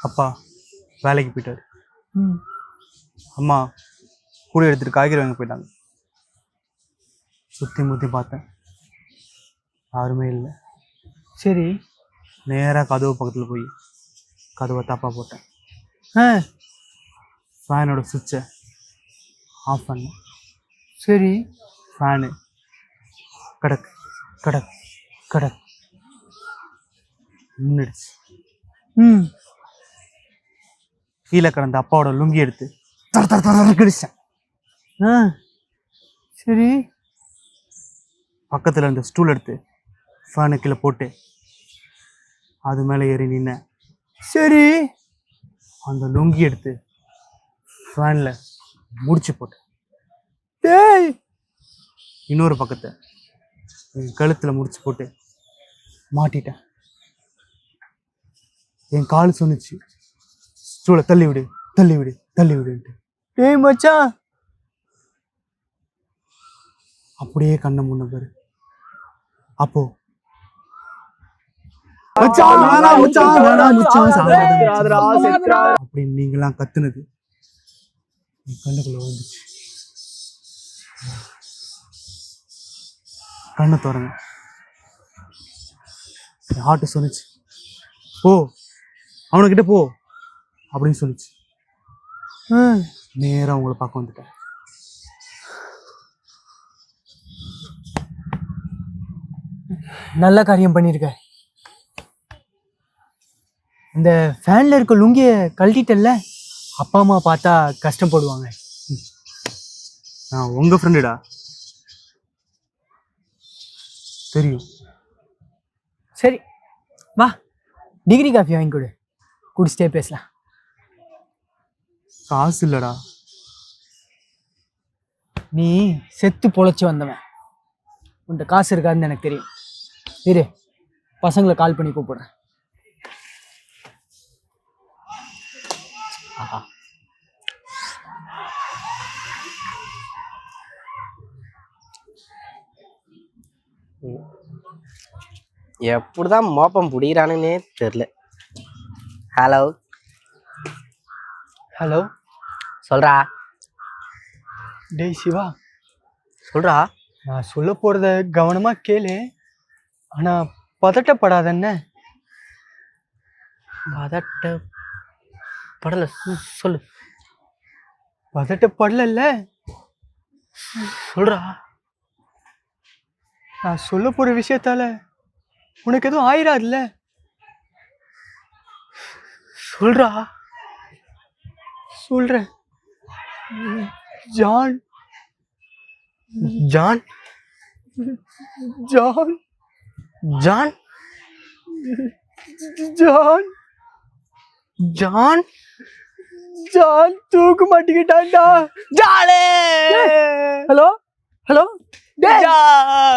அப்பா வேலைக்கு போயிட்டாரு. ம். அம்மா கூட எடுத்துகிட்டு காய்கறி வாங்க போயிட்டாங்க. சுற்றி முற்றி பார்த்தேன், யாருமே இல்லை. சரி. நேராக கதவு பக்கத்தில் போய் கதவை தப்பாக போட்டேன். ஆ ஃபேனோட சுவிட்சை ஆஃப் பண்ணேன். சரி. ஃபேனு கடக் கடக் கடக் நின்றுடுச்சு. ம். கீழே கிடந்த அப்பாவோட லுங்கி எடுத்து தர தர தர கடிச்சேன். ஆ சரி. பக்கத்தில் இருந்த ஸ்டூல் எடுத்து ஃபேனு கீழே போட்டு அது மேலே ஏறி நின்னேன். சரி. அந்த லுங்கி எடுத்து ஃபேனில் முடிச்சு போட்டேன். டேய் இன்னொரு பக்கத்தை என் கழுத்தில் முடிச்சு போட்டு மாட்டிட்டேன். என் கால் சொன்னிச்சு, ஸ்டூலை தள்ளி விடு தள்ளி விடு தள்ளி விடுன்ட்டு. டேய் மச்சான். அப்படியே கண்ணை முன்ன பாரு. அப்போ அப்படின்னு நீங்களாம் கத்துனது என் கண்ணுக்குள்ள வந்துச்சு. கண்ணை திறங்க. என் ஹார்ட்டு சொன்னிச்சு, போ அவனுக்கிட்ட போ அப்படின்னு சொல்லிச்சு. நேராக உங்களை பார்க்க வந்துட்டேன். நல்ல காரியம் பண்ணியிருக்க. இந்த ஃபேனில் இருக்க லுங்கியை கழட்டிட்டல்ல, அப்பா அம்மா பார்த்தா கஷ்டப்படுவாங்க. நான் உங்கள் ஃப்ரெண்டுடா, தெரியும். சரி வா, டிகிரி காஃபி வாங்கி கொடு, குடிச்சிட்டே பேசலாம். காசு இல்லைடா. நீ செத்து பொழைச்சி வந்தவன், உன்கிட்ட காசு இருக்காதுன்னு எனக்கு தெரியும். இரு, பசங்களை கால் பண்ணி கூப்பிடுறேன். எப்படிதான் மோப்பம் பிடிக்கிறானுன்னே தெரில. Hello hello. சொல்றா. டேய் சிவா, சொல்றா. நான் சொல்ல போகிறத கவனமாக கேளு, ஆனால் பதட்டப்படாதண்ணே. பதட்ட படல, சொல்லு. பதட்டப்படல. சொல்றா. நான் சொல்ல போகிற விஷயத்தால உனக்கு எதுவும் ஆயிராதுல்ல? சொல்றா. சொல்கிறேன். John John John John John John John தூக்கு மாட்டிக்கிட்டான்டா. ஜாலே. Hello hello. டேய்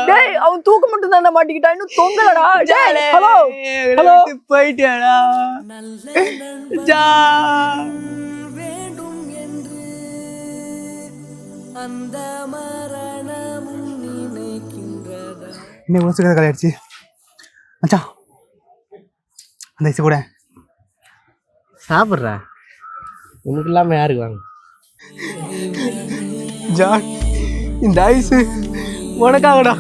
டேய், அவன் தூக்கு மட்டும் தானே மாட்டிக்கிட்டான், இன்னும் தொங்கலடா. டேய் ஹலோ ஹலோ. போயிட்டேடா. ஜா வேண்டும் என்று அந்த மரணமும் நினைக்கின்றதா. இன்னும் உணர்ச்சிக்காத கலையாடுச்சு மச்சான். அந்த ஐஸ் கூட சாப்பிட்றா. உனக்கு இல்லாமல் யாருக்கு வாங்க? ஜான், இந்த ஐஸ் உனக்காகடா.